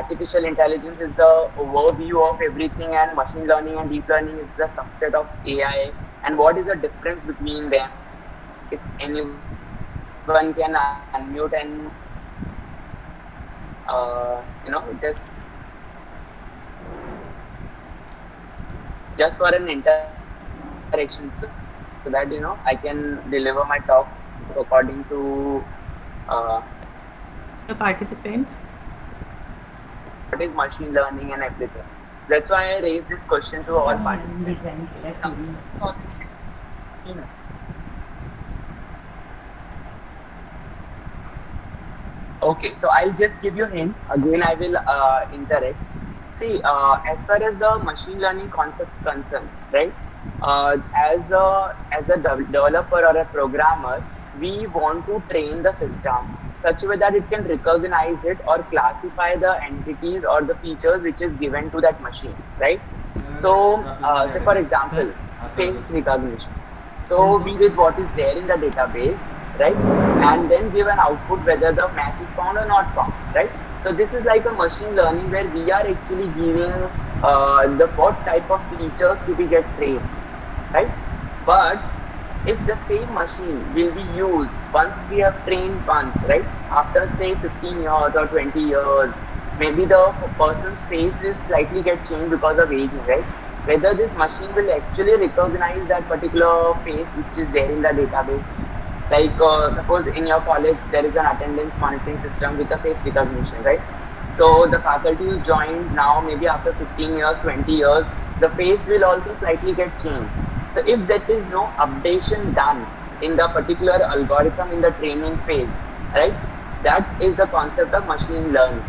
artificial intelligence is the overview of everything, and machine learning and deep learning is the subset of AI. And what is the difference between them? If anyone can unmute and just for an interaction, so that I can deliver my talk according to the participants. What is machine learning and everything. That's why I raised this question to all participants. Okay, so I'll just give you a hint. Again, I will interact. See, as far as the machine learning concepts concerned, right? As a developer or a programmer, we want to train the system such a way that it can recognize it or classify the entities or the features which is given to that machine, right? So, say for example, face recognition. So we with what is there in the database, right? And then give an output whether the match is found or not found, right? So this is like a machine learning where we are actually giving the what type of features to be get trained, right? But if the same machine will be used once we have trained once, right? After say 15 years or 20 years, maybe the person's face will slightly get changed because of aging, right? Whether this machine will actually recognize that particular face which is there in the database. Like suppose in your college there is an attendance monitoring system with a face recognition, right? So the faculty who joined now, maybe after 15 years, 20 years, the face will also slightly get changed. So if there is no updation done in the particular algorithm in the training phase, right? That is the concept of machine learning.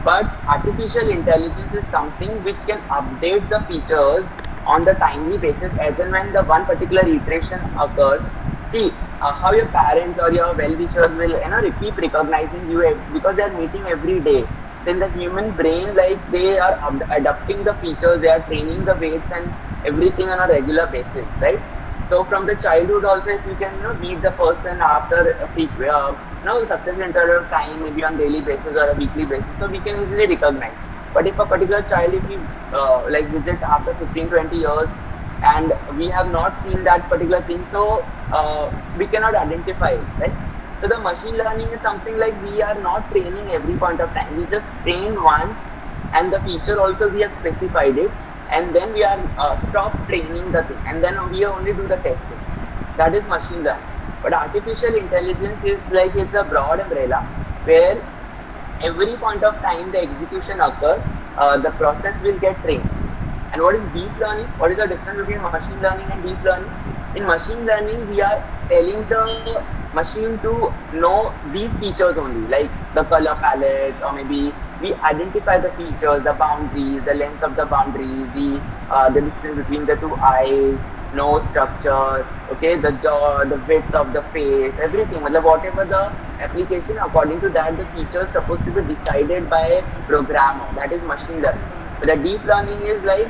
But artificial intelligence is something which can update the features on the timely basis as and when the one particular iteration occurs. See how your parents or your well-wishers will keep recognizing you because they are meeting every day. So in the human brain, like they are adapting the features, they are training the weights and everything on a regular basis, right? So from the childhood also, if you can meet the person after a successive interval of time, maybe on daily basis or a weekly basis, so we can easily recognize. But if a particular child, if we visit after 15-20 years and we have not seen that particular thing, so we cannot identify it, right? So the machine learning is something like we are not training every point of time. We just train once, and the feature also we have specified it, and then we are stop training the thing, and then we only do the testing. That is machine learning. But artificial intelligence is like it's a broad umbrella where every point of time the execution occurs, the process will get trained. And what is deep learning? What is the difference between machine learning and deep learning? In machine learning, we are telling the machine to know these features only, like the color palette, or maybe we identify the features, the boundaries, the length of the boundaries, the distance between the two eyes, nose structure, okay, the jaw, the width of the face, everything. Whatever the application, according to that, the feature is supposed to be decided by a programmer. That is machine learning. But the deep learning is like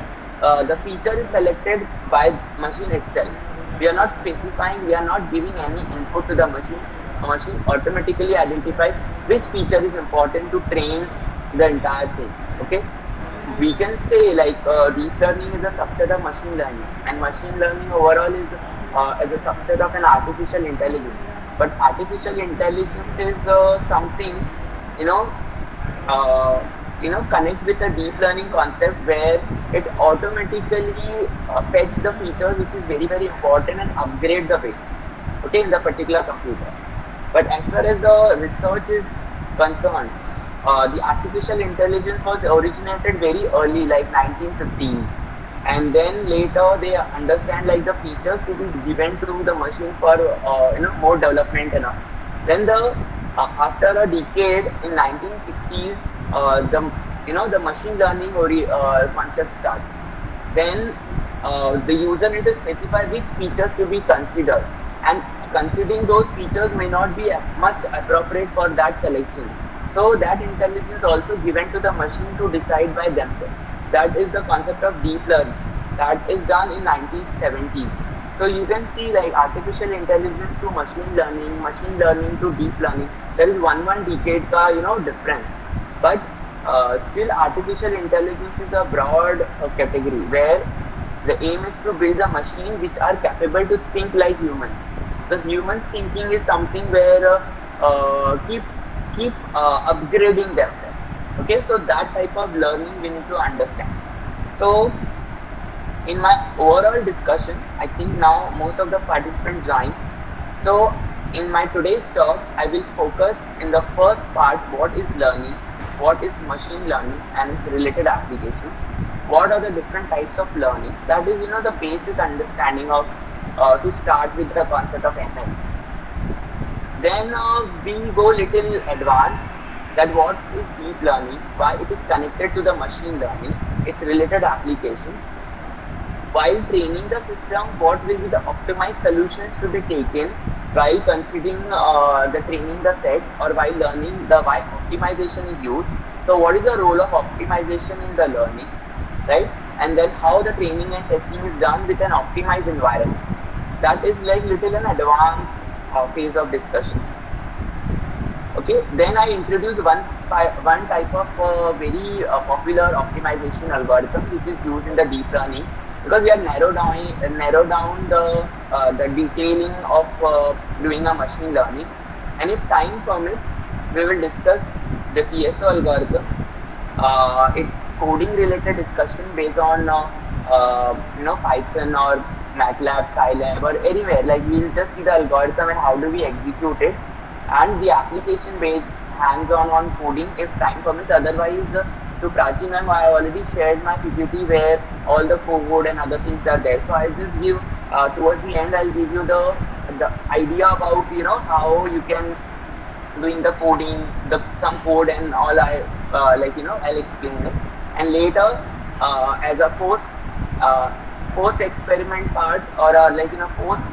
the feature is selected by machine itself. We are not specifying, we are not giving any input to the machine. The machine automatically identifies which feature is important to train the entire thing. Okay, we can say like deep learning is a subset of machine learning, and machine learning overall is as a subset of an artificial intelligence. But artificial intelligence is something connect with a deep learning concept where it automatically fetch the feature which is very, very important and upgrade the weights, okay, in the particular computer. But as far as the research is concerned, the artificial intelligence was originated very early, like 1950s, and then later they understand like the features to be given to the machine for more development and all. Then after a decade in 1960s, the machine learning concept started. Then the user need to specify which features to be considered, and considering those features may not be much appropriate for that selection. So that intelligence also given to the machine to decide by themselves. That is the concept of deep learning. That is done in 1970s. So you can see like artificial intelligence to machine learning to deep learning. There is one decade ka difference. But still artificial intelligence is a broad category where the aim is to build a machine which are capable to think like humans. So humans thinking is something where keep upgrading themselves. Okay, so that type of learning we need to understand. So in my overall discussion, I think now most of the participants joined. So in my today's talk, I will focus in the first part, what is learning, what is machine learning and its related applications, what are the different types of learning. That is, the basic understanding of to start with the concept of ML. Then we go little advanced, that what is deep learning, why it is connected to the machine learning, its related applications. While training the system, what will be the optimized solutions to be taken while considering the training the set, or while learning why optimization is used. So what is the role of optimization in the learning, right? And then how the training and testing is done with an optimized environment. That is like little an advanced phase of discussion. Okay, then I introduce one type of very popular optimization algorithm which is used in the deep learning, because we have narrowed down the detailing of doing a machine learning. And if time permits, we will discuss the PSO algorithm, its coding related discussion based on Python or MATLAB, Scilab, or anywhere. Like we'll just see the algorithm and how do we execute it, and the application based hands-on coding if time permits. Otherwise, to Prachi ma'am, I already shared my PPT where all the code and other things are there. So I'll just give towards the end, I'll give you the idea about how you can doing the coding, some code and all. I'll explain it, and later as a post experiment part, or post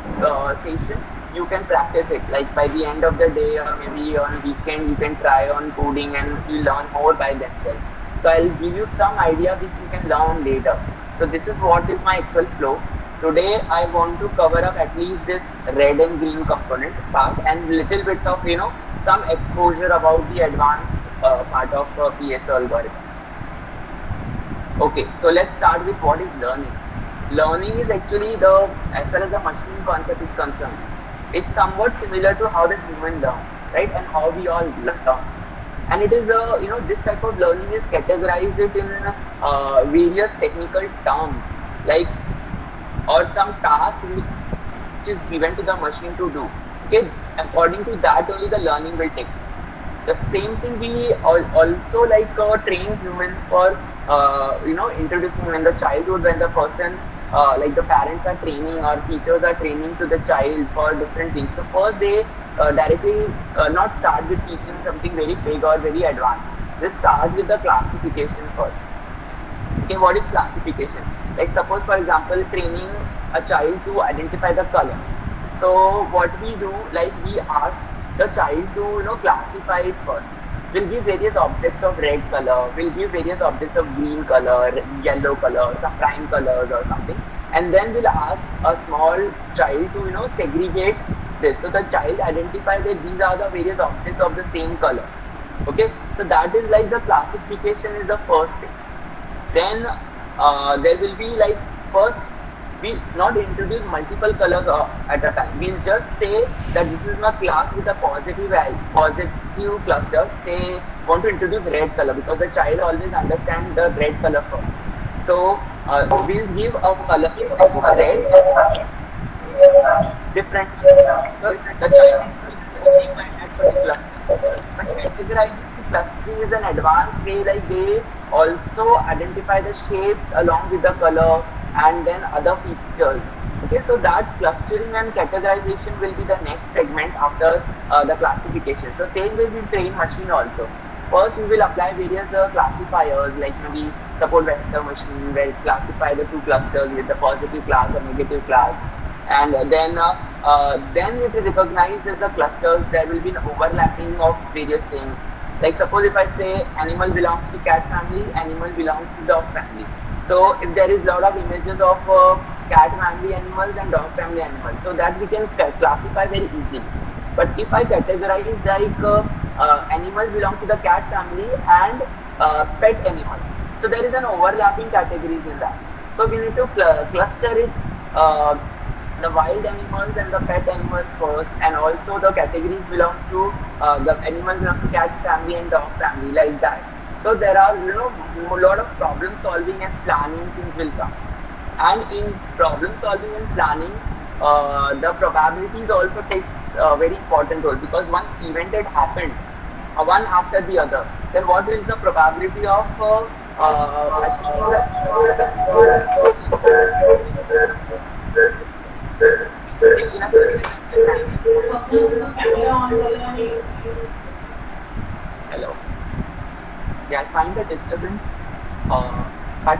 session, you can practice it. Like by the end of the day or maybe on weekend, you can try on coding and you learn more by themselves. So I'll give you some idea which you can learn later. So this is what is my actual flow. Today I want to cover up at least this red and green component part and little bit of some exposure about the advanced part of PSO algorithm. Okay, so let's start with what is learning. Learning is actually as far as the machine concept is concerned, it's somewhat similar to how the human learn, right? And how we all learn. And it is this type of learning is categorized it in various technical terms, like or some task which is given to the machine to do. Okay, according to that only the learning will take place. The same thing we also train humans for introducing in the childhood, when the person the parents are training or teachers are training to the child for different things. So first they directly not start with teaching something very big or very advanced. They start with the classification first. Okay, what is classification? Like suppose for example training a child to identify the colors. So what we do, like we ask the child to classify it first. We'll give various objects of red color, we'll give various objects of green color, yellow color, some prime colors or something, and then we'll ask a small child to segregate this. So the child identify that these are the various objects of the same color. Okay, so that is like the classification is the first thing. Then there will be first we'll not introduce multiple colors at a time. We'll just say that this is my class with a positive cluster. Say want to introduce red color because the child always understands the red color first. So we'll give a color of red different. So the child categorizing clustering is an advanced way, like they also identify the shapes along with the color and then other features. Okay, so that clustering and categorization will be the next segment after the classification. So same way we train machine also. First we will apply various classifiers, like maybe support vector machine where it classify the two clusters with the positive class or negative class, and then it recognizes the clusters. There will be an overlapping of various things. Like suppose if I say animal belongs to cat family, animal belongs to dog family. So if there is lot of images of cat family animals and dog family animals, so that we can classify very easily. But if I categorize like animal belongs to the cat family and pet animals. So there is an overlapping categories in that. So we need to cluster it, the wild animals and the pet animals first, and also the categories belongs to the animal belongs to cat family and dog family, like that. So there are a lot of problem solving and planning things will come. And in problem solving and planning, the probabilities also takes a very important role, because once event had happened, one after the other, then what is the probability of achieving Hello. Yeah, I find the disturbance.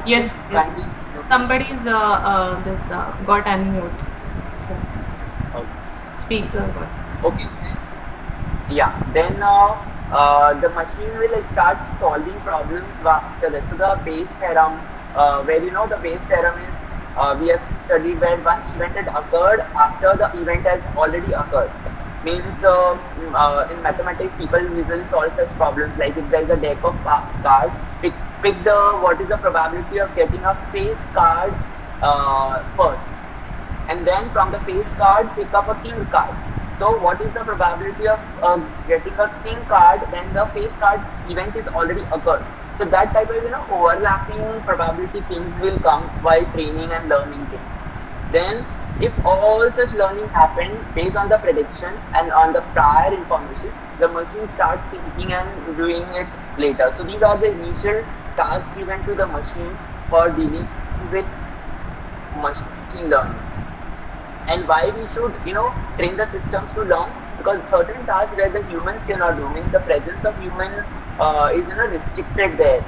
Yes, yes. Somebody's got unmute. So, speaker got. Okay. Yeah. Then the machine will start solving problems after that. So the Bayes theorem, where the Bayes theorem is, we have studied where one event had occurred after the event has already occurred. Means in mathematics, people usually solve such problems like if there is a deck of cards, pick the what is the probability of getting a faced card first, and then from the face card pick up a king card. So what is the probability of getting a king card when the face card event is already occurred? So that type of overlapping probability things will come while training and learning things. Then if all such learning happened based on the prediction and on the prior information, the machine starts thinking and doing it later. So these are the initial tasks given to the machine for dealing with machine learning. And why we should train the systems to learn, because certain tasks where the humans cannot do, means the presence of human is restricted there.